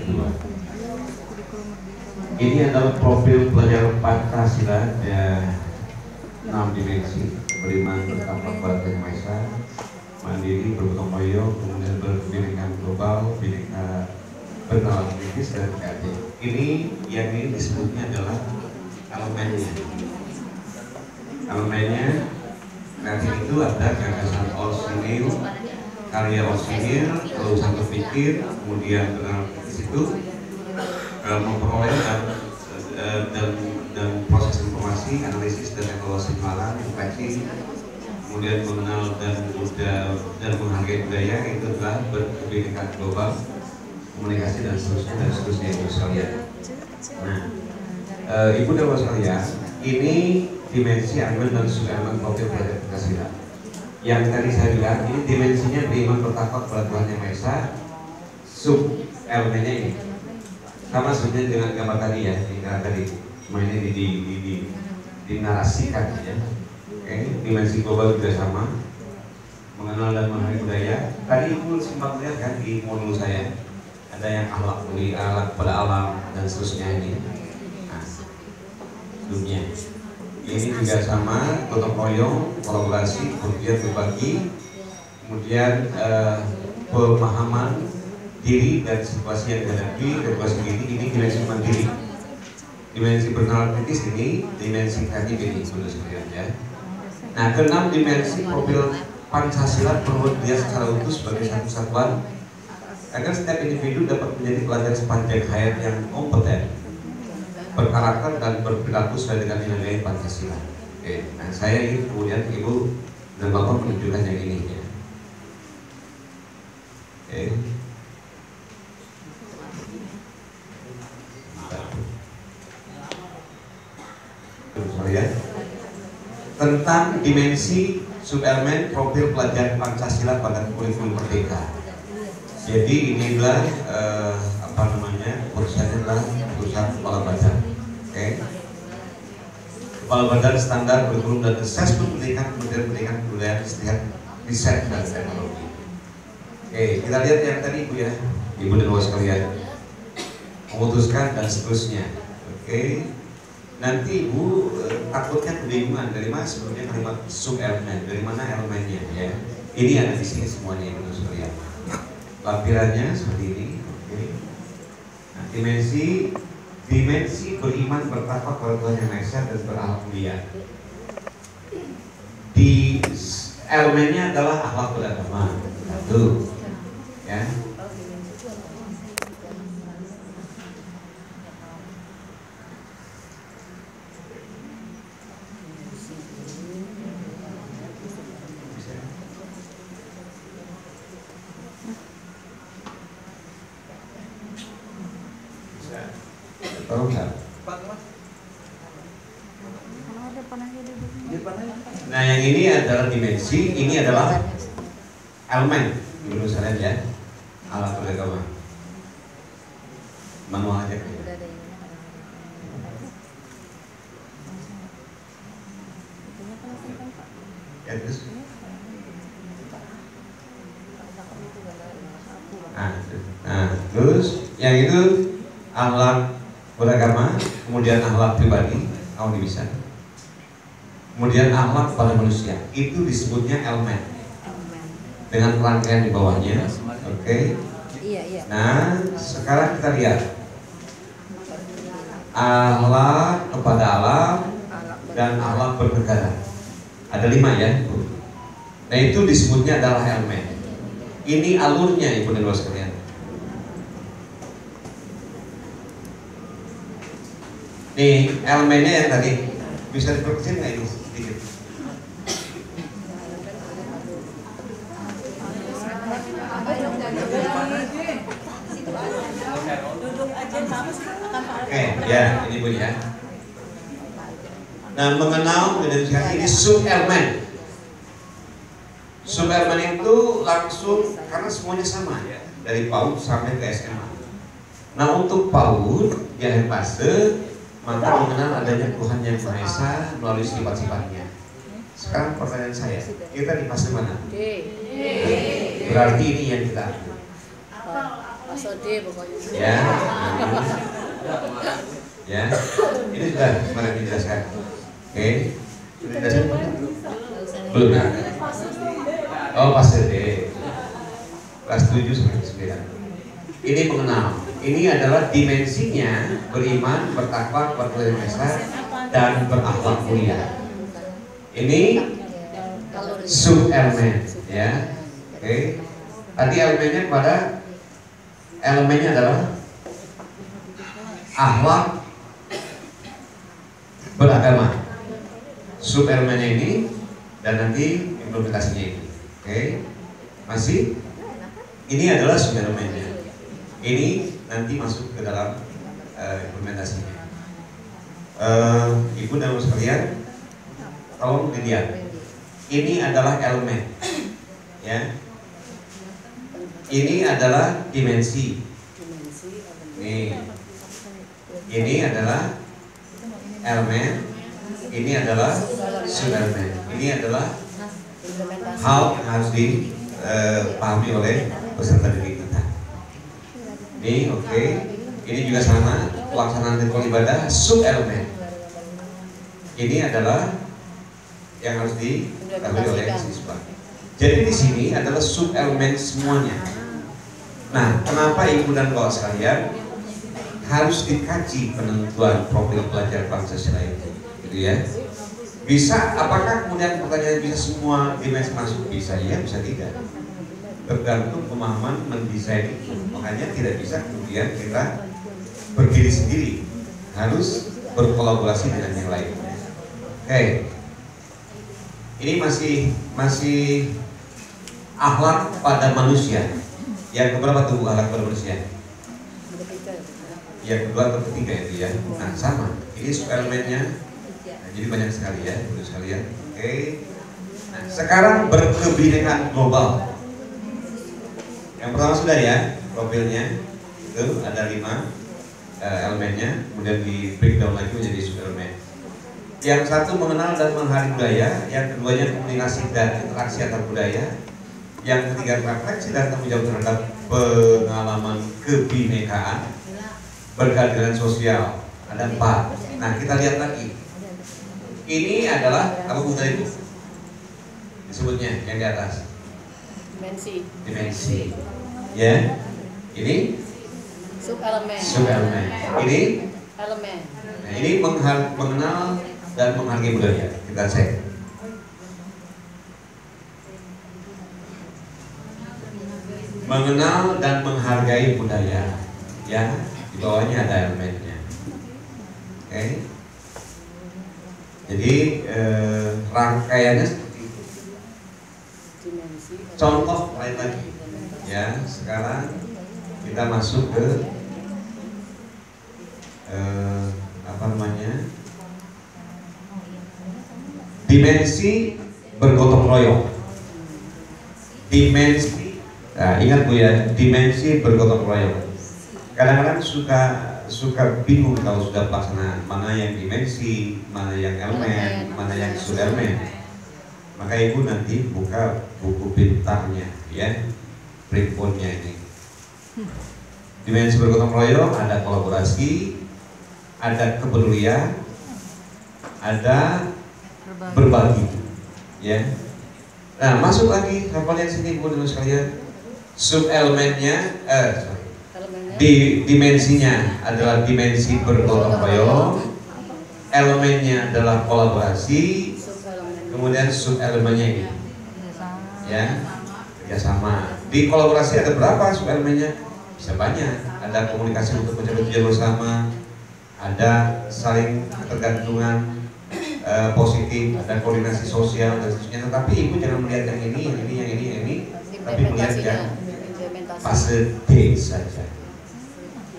kedua. Ini adalah profil pelajar Pancasila dan 6 dimensi, beriman bertakwa kepada Yang Maha Esa, mandiri, bergotong royong, kemudian berpendidikan global, bineka bernalar kritis dan kreatif. Ini yang ini disebutnya adalah elemennya. Elemennya kreatif itu ada gagasan Orsinil, karya Orsinil, kelulusan berpikir, kemudian bernalar kritis itu memperoleh dan proses informasi, analisis dan evaluasi pengalaman, refleksi, kemudian mengenal dan menghargai budaya, itu adalah berpendidikan global, komunikasi dan seterusnya ibu sekalian. Nah, ibu dan bapak sekalian, ini dimensi elemen dan sub-elemen profil pelajar Pancasila. Yang tadi saya bilang, ini dimensinya beriman bertakwa kepada Tuhan Yang Maha Esa, sub-elemennya ini. Sama sebenarnya dengan gambar tadi ya, tadi cuma ini dinarasikan ya. Oke, dimensi global juga sama, mengenal dan memahami budaya. Tadi ibu sempat lihat kan di modul saya, ada yang akhlak mulia, akhlak pada alam dan seterusnya ini. Nah, dunia. Ini juga sama, gotong royong, kolaborasi, kemudian berbagi, kemudian pemahaman diri dan situasi yang dihadapi, situasi ini dimensi mandiri, dimensi bernalar kritis ini, dimensi kreatif ini, sudah sekalian ya. Nah, keenam dimensi profil Pancasila perlu dilihat secara utuh sebagai satu satuan agar setiap individu dapat menjadi pelajar sepanjang hayat yang kompeten, berkarakter dan berperilaku sesuai dengan nilai Pancasila. Oke, nah saya ingin kemudian ibu dan bapak menunjukkan yang ini ya. Oke. Tentang dimensi subelemen profil pelajar Pancasila pada kurikulum Merdeka. Jadi inilah urusannya adalah urusan kepala badan. Oke. Kepala badan standar kurikulum dan asesmen pendidikan Kementerian Pendidikan Kebudayaan Riset dan Teknologi. Oke, kita lihat yang tadi ibu ya, ibu dan bapak sekalian, memutuskan dan seterusnya. Oke. Nanti ibu takutnya kebingungan dari mana sebelumnya kalimat sub-elemen, dari mana elemennya ya. Ini ada di sini semuanya ibu sekalian. Lampirannya seperti ini. Oke. Nah, dimensi beriman bertakwa kepada Tuhan Yang Maha Esa dan berakhlak mulia. Di elemennya adalah akhlak beragama. Satu, ya. Nah, yang ini adalah dimensi, ini adalah elemen. Menurut saya ya, alat beragama. Manual aja. Ya terus. Nah, terus yang itu akhlak beragama, kemudian akhlak pribadi, kamu bisa. Kemudian akhlak pada manusia, itu disebutnya elemen dengan rangkaian di bawahnya. Oke. Nah, sekarang kita lihat akhlak kepada alam dan akhlak bernegara. Ada 5 ya. Nah, itu disebutnya adalah elemen. Ini alurnya ibu dan bapak sekalian. Nih elemennya yang tadi bisa diperkecil nggak ini sedikit? Oke, ya ini Bu ya. Nah, mengenal identifikasi ini sub-elemen. Sub-elemen itu langsung karena semuanya sama ya, dari PAUD sampai ke SMA. Nah, untuk PAUD di akhir fase maka mengenal adanya Tuhan Yang Maha Esa melalui sifat-sifatnya. Sekarang pertanyaan saya, kita di fase mana? Berarti ini yang kita Fase D pokoknya. Ya. Ya. Ini sudah kemarin dijelaskan. Oke. Sudah dijelaskan belum? Oh, fase D. Kelas 7 sampai 9. Ini mengenal. Ini adalah dimensinya beriman, bertakwa, berkeluarga dan berakhlak mulia. Ini sub elemen, ya. Oke. Tadi elemennya pada elemennya adalah akhlak beragama. Sub elemennya ini dan nanti implementasinya ini. Oke. Masih? Ini adalah sub elemennya. Ini nanti masuk ke dalam implementasinya. Ibu dan Bapak sekalian, tolong dilihat. Ini adalah elemen, ya. Ini adalah dimensi. Nih, ini adalah elemen. Ini adalah subelemen. Ini adalah hal yang harus dipahami oleh peserta didik kita. Ini oke. Ini juga sama. Pelaksanaan ritual ibadah subelemen. Ini adalah yang harus diketahui oleh siswa. Jadi di sini adalah subelemen semuanya. Nah, kenapa ibu dan bapak sekalian harus dikaji penentuan profil pelajar Pancasila itu, gitu ya? Bisa, apakah kemudian pertanyaan bisa semua dimensi masuk? Bisa, iya, bisa tidak. Tergantung pemahaman mendesain itu. Makanya tidak bisa kemudian kita berdiri sendiri, harus berkolaborasi dengan yang lain. Oke, ini masih akhlak pada manusia. Yang keberapa tuh akhlak pada manusia? Yang kedua atau ketiga itu ya. Nah sama, ini elemennya. Nah, jadi banyak sekali ya, ibu sekalian. Oke. Nah, sekarang berkebinekaan global. Yang pertama sudah ya, profilnya itu ada 5 elemennya, kemudian di breakdown lagi menjadi subelemen. Yang satu mengenal dan menghargai budaya, yang keduanya komunikasi dan interaksi antar budaya, yang ketiga refleksi dan tanggung jawab terhadap pengalaman kebinekaan, berkeadilan sosial. Ada 4. Nah kita lihat lagi. Ini adalah apa bu tadi bu? Disebutnya yang di atas. Dimensi. Ya. Ini subelemen. Ini elemen. Nah ini mengenal dan menghargai budaya. Kita cek. Mengenal dan menghargai budaya. Ya, di bawahnya ada elemennya. Oke. Jadi rangkaiannya seperti itu. Contoh lain lagi. Ya, sekarang kita masuk ke apa namanya, dimensi bergotong royong. Dimensi, nah, ingat bu ya, dimensi bergotong royong. Kadang-kadang suka bingung kalau sudah pelaksanaan mana yang dimensi, mana yang elemen, mana yang subelemen. Maka ibu nanti buka buku pintarnya, ya, breakdown-nya ini. Dimensi bergotong royong ada kolaborasi, ada kepedulian, ada berbagi, ya. Nah masuk lagi hafal yang sini bu dan sekalian. Sub elemennya, di dimensinya adalah dimensi bergotong royong, elemennya adalah kolaborasi, kemudian sub elemennya ini, ya, kerjasama. Di kolaborasi ada berapa sub elemennya? Bisa banyak. Ada komunikasi untuk mencapai tujuan bersama, ada saling ketergantungan positif, ada koordinasi sosial dan seterusnya. Tetapi ibu jangan melihat yang ini, yang ini, tapi melihat yang fase D saja.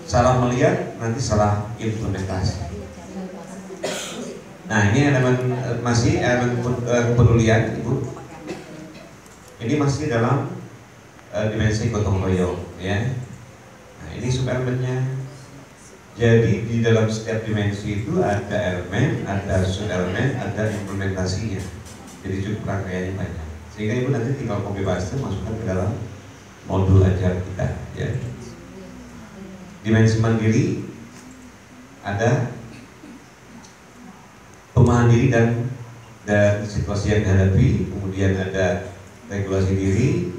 Salah melihat nanti salah implementasi. Nah ini elemen masih elemen kepedulian ibu. Ini masih dalam dimensi gotong royong, ya. Nah ini subelemennya. Jadi di dalam setiap dimensi itu ada elemen, ada subelemen, ada implementasinya. Jadi cukup rangkaiannya banyak. Sehingga ibu nanti tinggal copy paste masukkan ke dalam modul ajar kita, ya. dimensi mandiri, ada pemahaman diri dan situasi yang dihadapi, kemudian ada regulasi diri.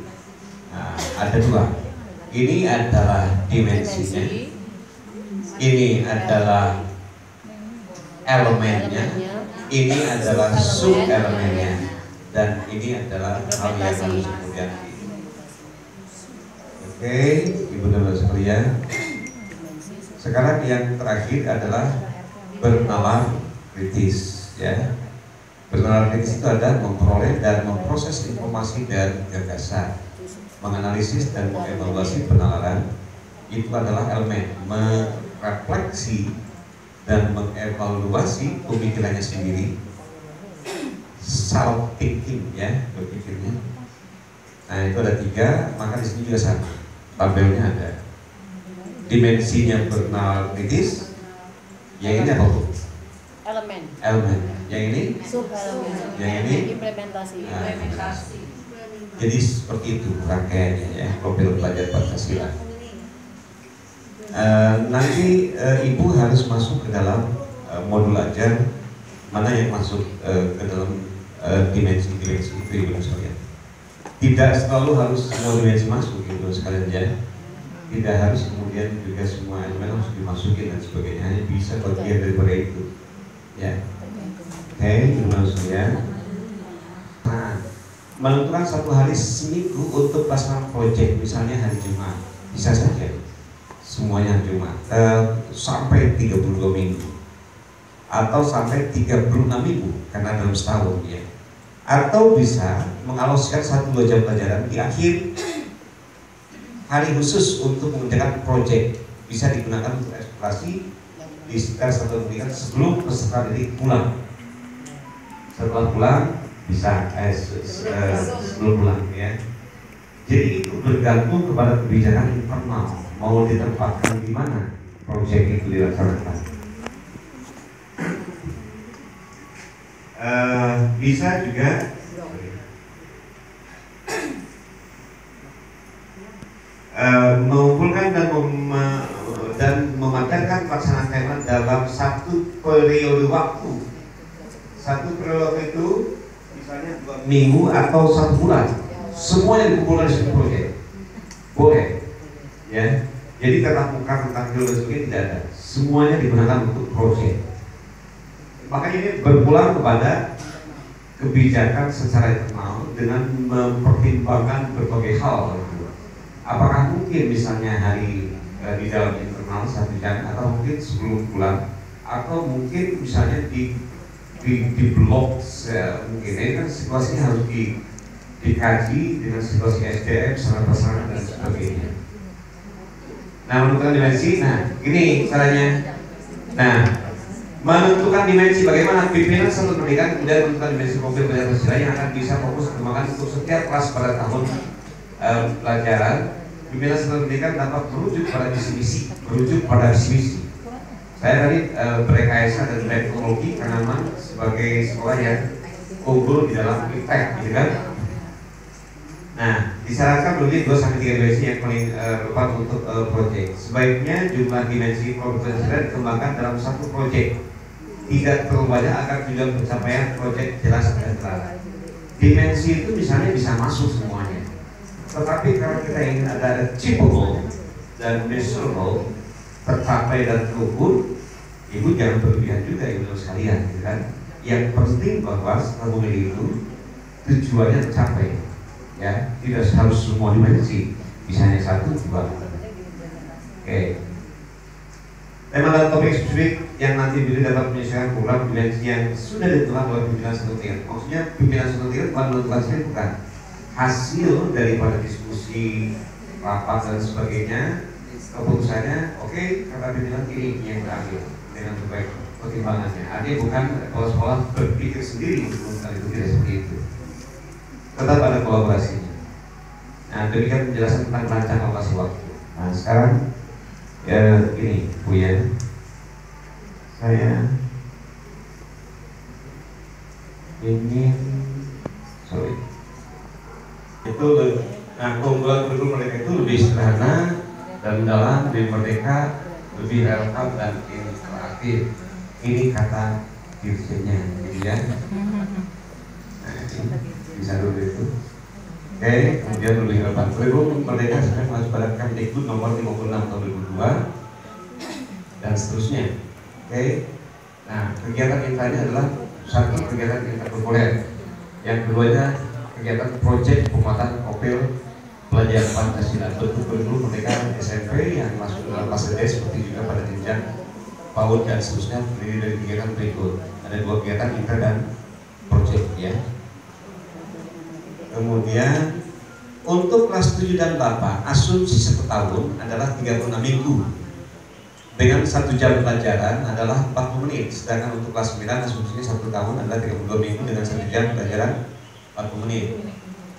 Nah, ada dua. Ini adalah dimensinya, ini adalah elemennya, ini adalah sub elemennya, dan ini adalah hal yang harus kemudian. Oke, ibu dan bapak sekalian. Sekarang yang terakhir adalah bernalar kritis, ya. Bernalar kritis itu adalah memperoleh dan memproses informasi dan gagasan, menganalisis dan mengevaluasi penalaran. Itu adalah elemen merefleksi dan mengevaluasi pemikirannya sendiri, self thinking, ya, berpikirnya. Nah, itu ada 3, maka di sini juga sama. Tabelnya ada. Dimensinya bernalar kritis. Yang ini apa, Bu? Elemen. Yang ini? Sub elemen. Yang ini? Implementasi. Jadi seperti itu rangkaiannya, ya, profil pelajar Pancasila. Nanti ibu harus masuk ke dalam modul ajar mana yang masuk ke dalam dimensi-dimensi itu, ibu sekalian. Tidak selalu harus semua dimensi masuk, ibu sekalian, ya. Tidak harus kemudian juga semua elemen harus dimasukin dan sebagainya, hanya bisa bagian daripada itu, ya. Oke, ibu sekalian. Nah, menentukan satu hari seminggu untuk pelaksanaan proyek, misalnya hari Jumat, bisa saja semuanya hari Jumat, sampai 32 minggu atau sampai 36 minggu karena dalam setahun, ya. Atau bisa mengalokasikan 1-2 jam pelajaran di akhir hari khusus untuk mengerjakan proyek, bisa digunakan untuk eksplorasi di sekitar 1 bulan sebelum peserta didik pulang. Setelah pulang bisa sebelum pulang, ya. Jadi itu bergantung kepada kebijakan internal, mau ditempatkan di mana proyek itu dilaksanakan. Bisa juga mengumpulkan dan memadarkan pelaksanaan tema dalam 1 periode waktu. 1 periode waktu itu misalnya 2 minggu atau 1 bulan. Semuanya dikumpulkan di satu proyek. Boleh, ya. Jadi kata muka tentang geologi tidak ada. Semuanya digunakan untuk proyek. Makanya ini berpulang kepada kebijakan secara internal dengan mempertimbangkan berbagai hal. Apakah mungkin misalnya hari di dalam internal 1 jam, atau mungkin sebelum pulang, atau mungkin misalnya di blok, mungkin ini kan situasinya harus dikaji dengan situasi SDM, sarana-prasarana dan sebagainya. Nah, menentukan dimensi, nah ini caranya. Nah, menentukan dimensi bagaimana pimpinan satu pendidikan kemudian menentukan dimensi profil pelajar Pancasila yang akan bisa fokus mengembangkan untuk setiap kelas pada tahun pelajaran. Pimpinan satu pendidikan dapat merujuk pada visi-misi, Saya tadi berrekayasa dan teknologi karena memang sebagai sekolah yang unggul di dalam IPTEK, gitu kan. Nah, disarankan lebih 2-3 dimensi yang paling relevan untuk proyek. Sebaiknya jumlah dimensi profil Pancasila dikembangkan dalam 1 proyek. Tidak terlalu banyak agar tujuan pencapaian proyek jelas dan terarah. Dimensi itu misalnya bisa masuk semuanya. Tetapi kalau kita ingin ada achievable dan measurable, tercapai dan terukur, ibu jangan berlebihan juga, ibu sekalian, gitu kan. Yang penting bahwa setelah memilih itu tujuannya tercapai, ya. Tidak harus semua dimensi, misalnya 1, 2. Oke. Tema dan topik spesifik yang nanti bila dapat menyesuaikan program dimensi yang sudah ditentukan oleh pimpinan satu tingkat. Maksudnya pimpinan satu tingkat bukan menentukan sendiri, bukan. Hasil daripada diskusi, rapat dan sebagainya, keputusannya oke, kata pimpinan ini yang terakhir dengan terbaik pertimbangannya. Artinya bukan kalau sekolah berpikir sendiri untuk menentukan itu, tidak seperti itu. Tetap ada kolaborasinya. Nah, demikian penjelasan tentang rancang alokasi waktu. Nah, sekarang ini Bu, ya, saya ingin itu, nah keunggulan kurikulum mereka itu lebih sederhana, dan dalam lebih merdeka, lebih relevan dan interaktif. Ini kata dirjennya, gitu ya. Nah, ini bisa dulu itu. Oke, kemudian lebih relevan. Kurikulum merdeka sekarang masuk pada Kemdikbud nomor 56 tahun 2002 dan seterusnya. Oke. Nah, kegiatan intranya adalah satu kegiatan interkurikuler. Yang keduanya kegiatan proyek penguatan profil belajar Pancasila. Bentuk kurikulum merdeka SMP yang masuk dalam fase D seperti juga pada jenjang PAUD dan seterusnya terdiri dari kegiatan berikut. Ada dua kegiatan inter dan proyek ya. Kemudian untuk kelas 7 dan 8 asumsi 1 tahun adalah 36 minggu dengan 1 jam pelajaran adalah 40 menit. Sedangkan untuk kelas 9 asumsinya 1 tahun adalah 32 minggu dengan 1 jam pelajaran 40 menit.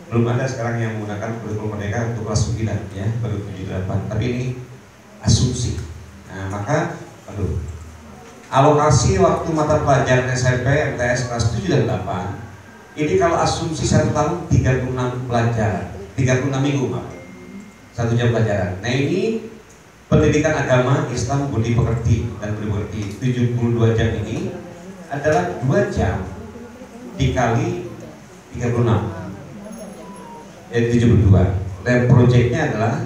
Belum ada sekarang yang menggunakan kurikulum merdeka untuk kelas 9 ya, baru 7 dan 8. Tapi ini asumsi. Nah, maka alokasi waktu mata pelajaran SMP MTS kelas 7 dan 8 ini kalau asumsi 1 tahun 36 pelajaran, 36 minggu Pak, 1 jam pelajaran. Nah ini pendidikan agama Islam budi pekerti dan budi pekerti 72 jam ini adalah 2 jam dikali 36 jadi 72. Dan proyeknya adalah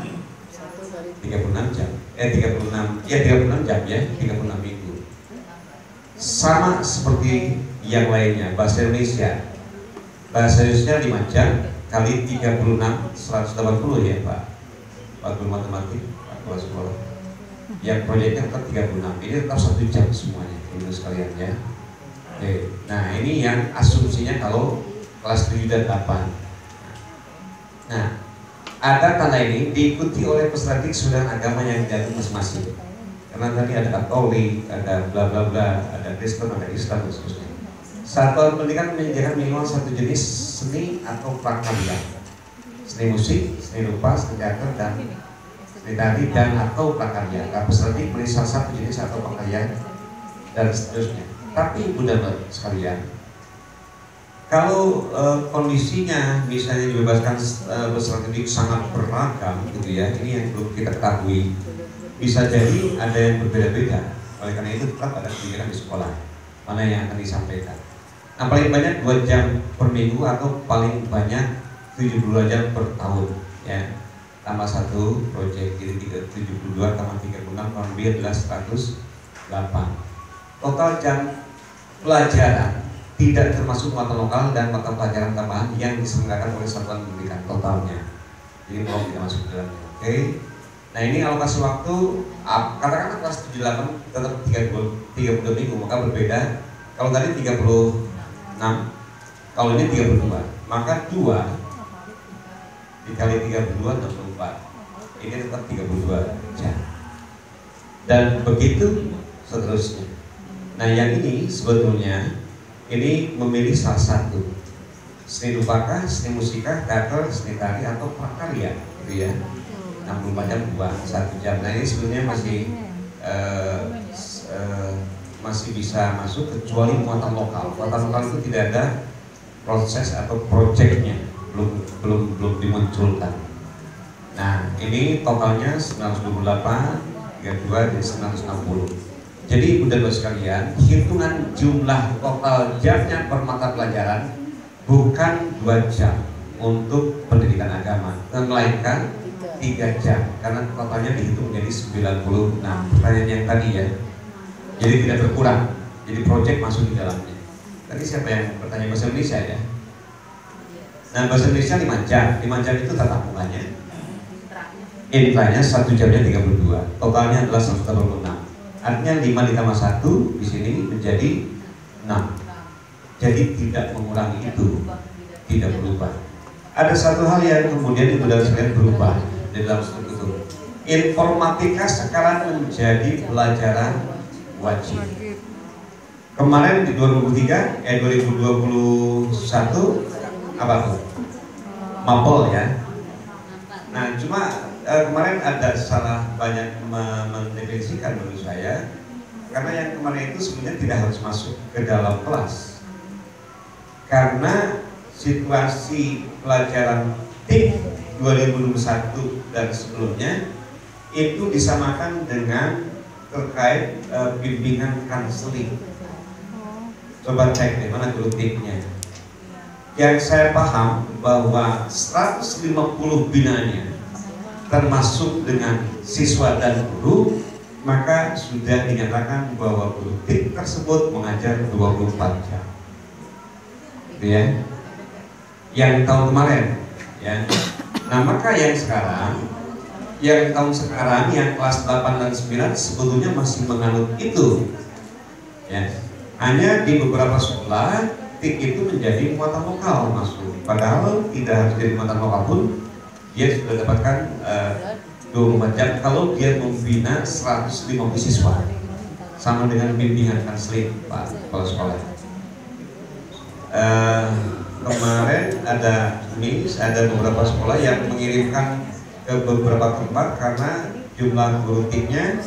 36 jam 36 jam ya, 36 minggu. Sama seperti yang lainnya. Bahasa Indonesia 5 jam kali 36 180 ya Pak. Waktu matematik, waktu sekolah. Yang proyeknya tetap 36. Ini tetap 1 jam semuanya, teman sekalian ya. Oke. Nah, ini yang asumsinya kalau kelas 7 dan 8. Nah, ada tanda ini diikuti oleh peserta didik sudah agama yang dijalani masing-masing. Karena tadi ada Katolik, ada bla bla bla, ada Kristen, ada Islam dan seterusnya. Satuan pendidikan menyediakan minimal 1 jenis seni atau prakarya, seni musik, seni rupa, seni teater, dan seni tari dan atau prakarya. Nah, peserta didik memilih salah satu jenis atau prakarya dan seterusnya. Tapi Bunda sekalian, kalau kondisinya misalnya dibebaskan peserta didik sangat beragam gitu ya, ini yang belum kita ketahui. Bisa jadi ada yang berbeda-beda. Oleh karena itu tetap ada pendidikan di sekolah mana yang akan disampaikan. Nah, paling banyak 2 jam per minggu atau paling banyak 72 jam per tahun ya. Tambah 1 proyek, jadi 72 tambah 36 kurang lebih adalah 108. Total jam pelajaran tidak termasuk mata lokal dan mata pelajaran tambahan yang diselenggarakan oleh satuan pendidikan totalnya. Jadi belum tidak masuk ke dalamnya. Oke. Nah, ini alokasi waktu katakanlah kelas 78 tetap 32 minggu, maka berbeda. Kalau tadi 36, kalau ini 32, maka 2 dikali 32 64. Ini tetap 32 jam. Dan begitu seterusnya. Nah, yang ini sebetulnya ini memilih salah satu. Seni rupakah, seni musikah, teater, seni tari atau prakarya gitu ya. 64 jam 1 jam. Nah, ini sebenarnya masih bisa masuk kecuali muatan lokal. Muatan lokal itu tidak ada proses atau proyeknya, belum dimunculkan. Nah, ini totalnya 928, 32 jadi 960. Jadi Bunda sekalian, hitungan jumlah total jamnya per mata pelajaran bukan 2 jam untuk pendidikan agama, melainkan 3 jam karena totalnya dihitung menjadi 96. Pertanyaan yang tadi ya, jadi tidak berkurang, jadi proyek masuk di dalamnya. Tadi siapa yang bertanya bahasa Indonesia ya? Nah, bahasa Indonesia 5 jam, 5 jam itu tatap mukanya, intranya 1 jamnya 32, totalnya adalah 186. Artinya 5 ditambah 1 di sini menjadi 6. Jadi tidak mengurangi itu, tidak berubah. Ada satu hal yang kemudian itu dalam sekalian berubah di dalam struktur. Informatika sekarang menjadi pelajaran wajib. Kemarin di 2021 apa tuh? Mapel ya. Nah, cuma kemarin ada salah banyak mendefinisikan menurut saya, karena yang kemarin itu sebenarnya tidak harus masuk ke dalam kelas, karena situasi pelajaran TIP 2021 dan sebelumnya itu disamakan dengan terkait bimbingan kanseling. Coba cek deh mana guru tipnya. Yang saya paham bahwa 150 binanya termasuk dengan siswa dan guru, maka sudah dinyatakan bahwa guru tip tersebut mengajar 24 jam. Gitu ya. Yang tahun kemarin ya. Nah, maka yang tahun sekarang yang kelas 8 dan 9 sebetulnya masih menganut itu. Ya. Hanya di beberapa sekolah TIK itu menjadi muatan lokal masuk. Padahal tidak harus jadi muatan lokal pun dia sudah dapatkan 24 jam kalau dia membina 150 siswa, sama dengan bimbingan kanseling Pak Kepala Sekolah. Kemarin ada beberapa sekolah yang mengirimkan ke beberapa tempat karena jumlah guru TIK-nya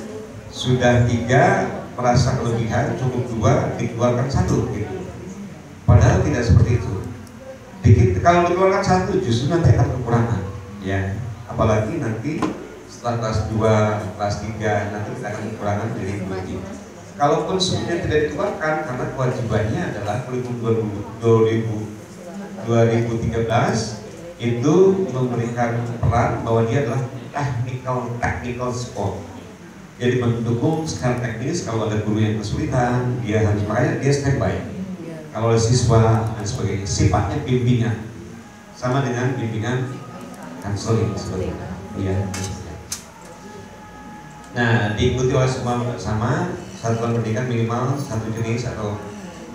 sudah 3, merasa kelebihan, cukup 2, dikeluarkan 1 gitu. Padahal tidak seperti itu. Kalau dikeluarkan 1 justru nanti akan kekurangan ya. Apalagi nanti setelah kelas 2, kelas 3 nanti kita akan kekurangan dari guru TIK. Kalaupun sebenarnya tidak dikeluarkan karena kewajibannya adalah kurikulum 2013 itu memberikan peran bahwa dia adalah technical support. Jadi mendukung secara teknis. Kalau ada guru yang kesulitan, dia harus, makanya dia standby. Kalau ada siswa dan sebagainya, sifatnya bimbingan, sama dengan bimbingan kanseling sebetulnya. Ya. Nah, diikuti oleh semua sama satuan pendidikan minimal 1 jenis atau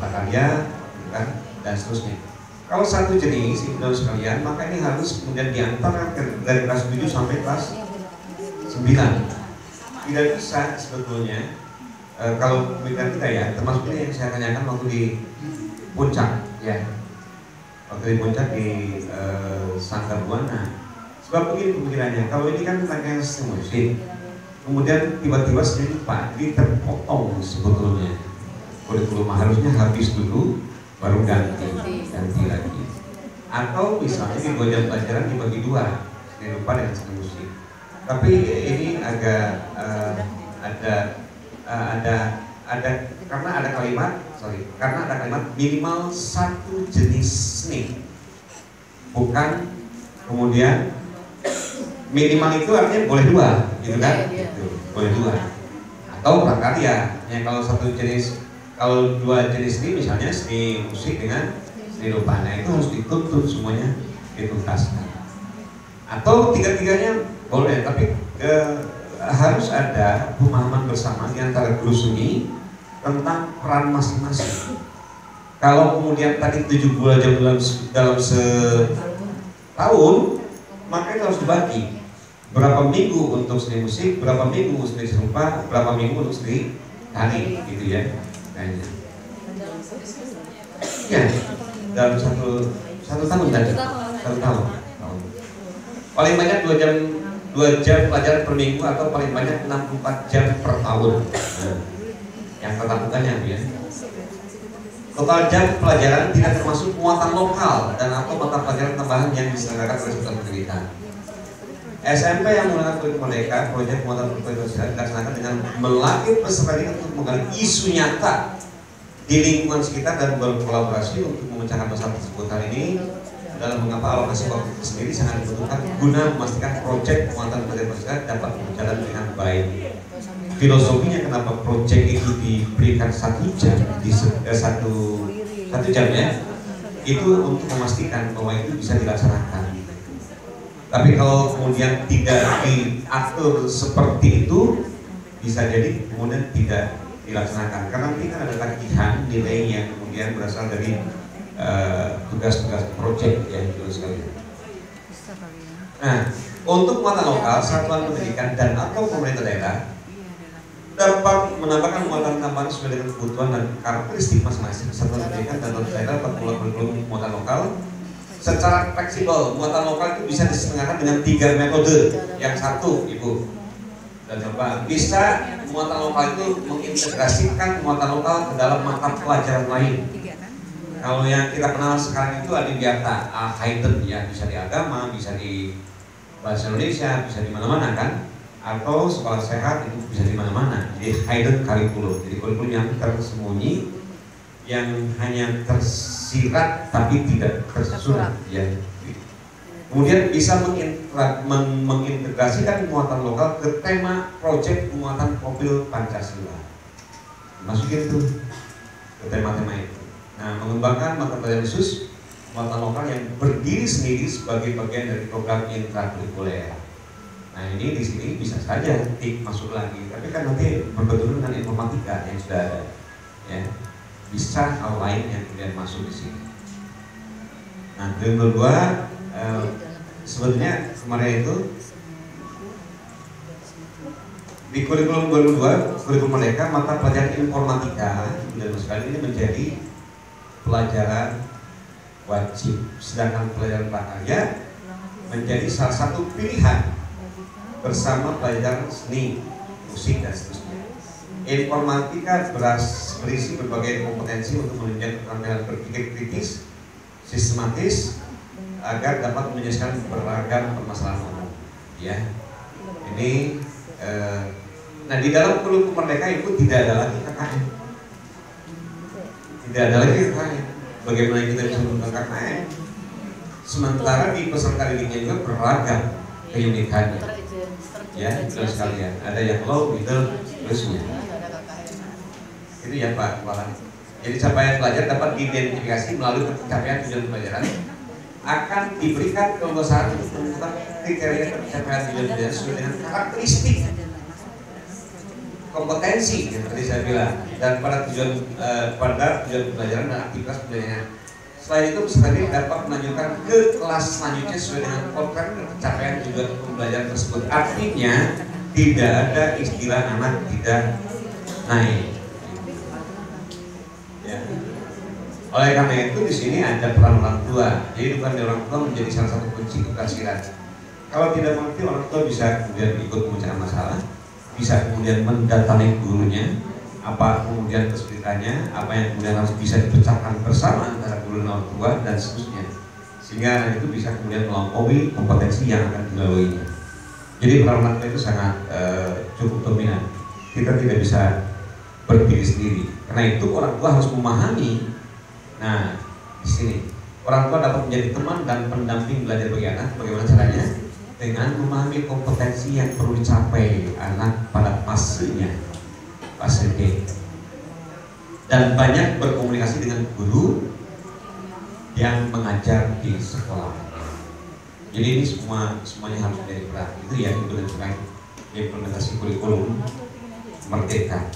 prakarya, kan, dan seterusnya. Kalau 1 jenis, ibu-ibu sekalian, maka ini harus kemudian diantar dari kelas 7 sampai kelas 9. Tidak bisa sebetulnya kalau pemikiran kita ya, termasuk ini yang saya tanyakan waktu di Puncak ya, waktu di Puncak di Sanggar Buana. Sebab begini pemikirannya, kalau ini kan rangkaian sistem musik, kemudian tiba-tiba sendiri Pak, ini terpotong sebetulnya. Kurikulum harusnya habis dulu, baru ganti lagi. Atau misalnya di 2 jam pelajaran dibagi 2, seni rupa dengan seni musik. Tapi ini agak karena ada kalimat minimal 1 jenis seni, bukan kemudian minimal itu artinya boleh 2, gitu kan? Gitu, boleh 2. Atau prakarya, yang kalau 1 jenis, kalau 2 jenis ini misalnya seni musik dengan seni rupa, nah itu harus dituntut semuanya dituntaskan. Atau 3-tiganya boleh, tapi harus ada pemahaman bersama di antara guru seni tentang peran masing-masing. Kalau kemudian tadi 70 jam dalam setahun, maka itu harus dibagi. Berapa minggu untuk seni musik, berapa minggu seni rupa, berapa minggu untuk seni tari, gitu ya. Kayaknya. Ya, dalam satu tahun tadi, 1 tahun. Paling banyak 2 jam pelajaran per minggu atau paling banyak 64 jam per tahun. Nah, yang terlakukannya ya. Total jam pelajaran tidak termasuk muatan lokal dan atau mata pelajaran tambahan yang diselenggarakan oleh satuan pendidikan. SMP yang menggunakan kurikulum Merdeka, proyek muatan kurikulum dilaksanakan dengan melatih peserta didik untuk menggali isu nyata di lingkungan sekitar dan berkolaborasi untuk memecahkan masalah tersebut. Hari ini dalam mengapa alokasi waktu itu sendiri sangat dibutuhkan guna memastikan proyek muatan kurikulum masyarakat dapat berjalan dengan baik. Filosofinya kenapa proyek itu diberikan 1 jam di 1 jam ya, itu untuk memastikan bahwa itu bisa dilaksanakan. Tapi kalau kemudian tidak diatur seperti itu, bisa jadi kemudian tidak dilaksanakan. Karena ini kan ada tagihan nilai yang kemudian berasal dari tugas-tugas proyek yang itu sekali. Nah, untuk muatan lokal, satuan pendidikan dan atau pemerintah daerah dapat menambahkan muatan tambahan sesuai dengan kebutuhan dan karakteristik masing-masing satuan pendidikan dan daerah dapat kurikulum muatan lokal secara fleksibel. Muatan lokal itu bisa diselenggarakan dengan 3 metode. Yang satu, Ibu dan Bapak, bisa muatan lokal itu mengintegrasikan muatan lokal ke dalam mata pelajaran lain. Kalau yang kita kenal sekarang itu Adiwiata, Haydn ya, bisa di agama, bisa di bahasa Indonesia, bisa di mana-mana kan. atau sekolah sehat itu bisa di mana-mana. Jadi hidden curriculum, jadi kurikulum yang tersembunyi, yang hanya tersirat tapi tidak tersurat, ya. Kemudian bisa mengintegrasikan muatan lokal ke tema proyek penguatan profil Pancasila, masukin tuh ke tema-tema itu. Nah, mengembangkan mata pelajaran khusus muatan lokal yang berdiri sendiri sebagai bagian dari program intrakurikuler. Nah, ini di sini bisa saja tik masuk lagi, tapi kan nanti berbenturan dengan informatika yang sudah ada, ya. Bisa hal lain yang kemudian masuk di sini. Nah, yang kedua, sebetulnya kemarin itu di kurikulum 2002, kurikulum Merdeka, mata pelajaran informatika dan sekali ini menjadi pelajaran wajib, sedangkan pelajaran prakarya menjadi salah satu pilihan bersama pelajaran seni, musik dan seterusnya. Informatika berisi berbagai kompetensi untuk menunjang keterampilan berpikir kritis, sistematis, agar dapat menyelesaikan beragam permasalahan umum. Ya, ini. Nah, di dalam kurikulum Merdeka itu tidak ada lagi KKN. Tidak ada lagi KKN. Bagaimana kita bisa menggunakan KKN? Sementara di peserta didiknya juga beragam keunikannya. Ya, betul sekalian. Ada yang low, middle, plusnya. Itu ya Pak Kepala. Jadi capaian pelajar dapat diidentifikasi melalui pencapaian tujuan pelajaran, akan diberikan kelulusan untuk menentukan kriteria pencapaian tujuan pelajaran sesuai dengan karakteristik kompetensi yang tadi saya bilang, dan pada tujuan pelajaran dan aktivitas pelajaran. Selain itu, peserta didik dapat melanjutkan ke kelas selanjutnya sesuai dengan program dan pencapaian tujuan pembelajaran tersebut. Artinya tidak ada istilah anak tidak naik. Ya. Oleh karena itu di sini ada peran orang tua. Jadi bukan orang tua menjadi salah satu kunci keberhasilan. Kalau tidak mengerti, orang tua bisa kemudian ikut memecahkan masalah, bisa kemudian mendatangi gurunya, apa kemudian kesulitannya, apa yang kemudian harus bisa dipecahkan bersama antara guru dan orang tua dan seterusnya, sehingga itu bisa kemudian melampaui kompetensi yang akan dilaluinya. Jadi peran orang tua itu sangat cukup dominan. Kita tidak bisa berdiri sendiri. Karena itu orang tua harus memahami. Nah, di sini orang tua dapat menjadi teman dan pendamping belajar bagi anak. Bagaimana caranya? Dengan memahami kompetensi yang perlu dicapai anak pada fasenya, fase D, dan banyak berkomunikasi dengan guru yang mengajar di sekolah. Jadi ini semuanya harus menjadi peran. Itu ya itu dan sebagainya. Implementasi kurikulum Merdeka.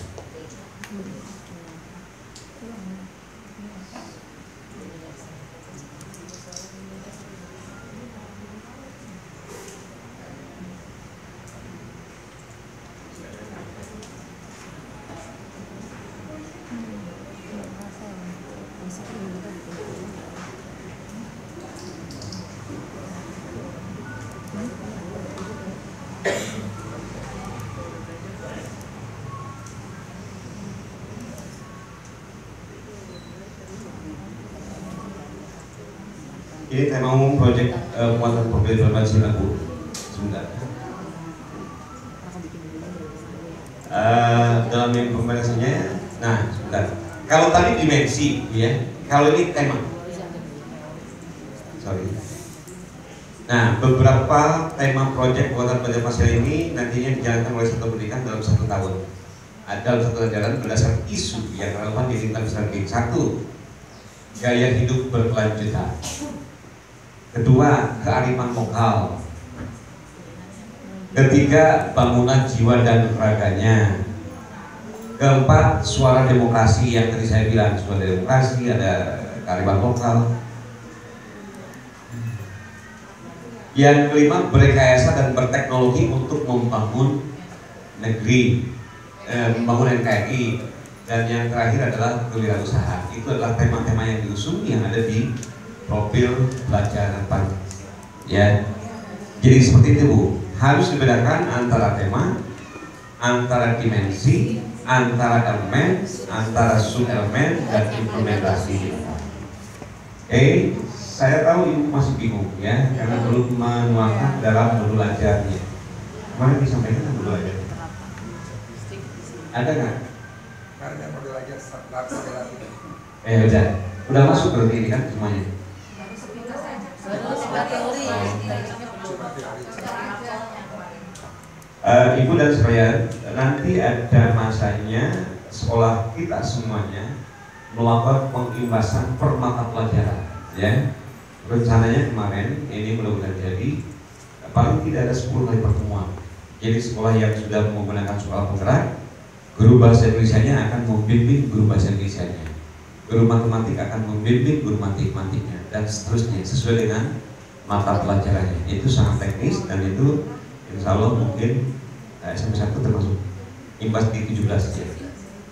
Ini tema umum proyek penguatan profil Pancasila, Bu. Sebentar. Dalam implementasinya, nah sebentar. Kalau tadi dimensi, ya. Kalau ini tema. Sorry. Nah, beberapa tema proyek penguatan profil Pancasila ini nantinya dijalankan oleh satu pendidikan dalam 1 tahun. Dalam satu ajaran berdasarkan isu yang relevan di lingkungan strategi. 1. Gaya hidup berkelanjutan. Kedua, kearifan lokal. Ketiga, bangunan jiwa dan raganya. Keempat, suara demokrasi yang tadi saya bilang, suara demokrasi, ada kearifan lokal. Yang kelima, berrekayasa dan berteknologi untuk membangun negeri, membangun NKRI. Dan yang terakhir adalah kewirausahaan. Itu adalah tema-tema yang diusung yang ada di profil pelajaran ya. Jadi seperti itu, Bu. Harus dibedakan antara tema, antara dimensi, antara elemen, antara sub-elemen dan implementasi. Oke, saya tahu Ibu masih bingung ya, karena belum menuangkan dalam modul ajarnya. Kemarin disampaikan modul aja. Ada nggak? Ada modul aja Udah masuk berarti ini kan semuanya. Ibu dan sekalian, nanti ada masanya sekolah kita semuanya melakukan pengimbasan per mata pelajaran, ya. Rencananya kemarin ini mudah-mudahan jadi paling tidak ada 10 kali pertemuan. Jadi sekolah yang sudah menggunakan sekolah penggerak, guru bahasa Indonesia-nya akan membimbing guru bahasa Indonesia-nya, guru matematik akan membimbing guru matematiknya, dan seterusnya sesuai dengan mata pelajarannya. Itu sangat teknis dan itu insya Allah mungkin SMP 1 termasuk imbas di 17 ya.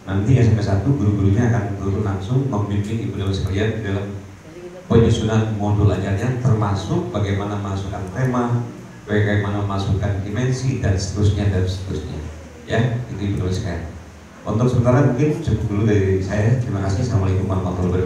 Nanti SMP 1 guru-gurunya akan turun langsung membimbing ibu dan sekalian di dalam penyusunan modul ajarnya, termasuk bagaimana masukkan tema, bagaimana masukkan dimensi dan seterusnya ya. Itu ibu dan sekalian. Untuk sementara mungkin cukup dulu dari saya. Terima kasih. Assalamualaikum warahmatullahi wabarakatuh.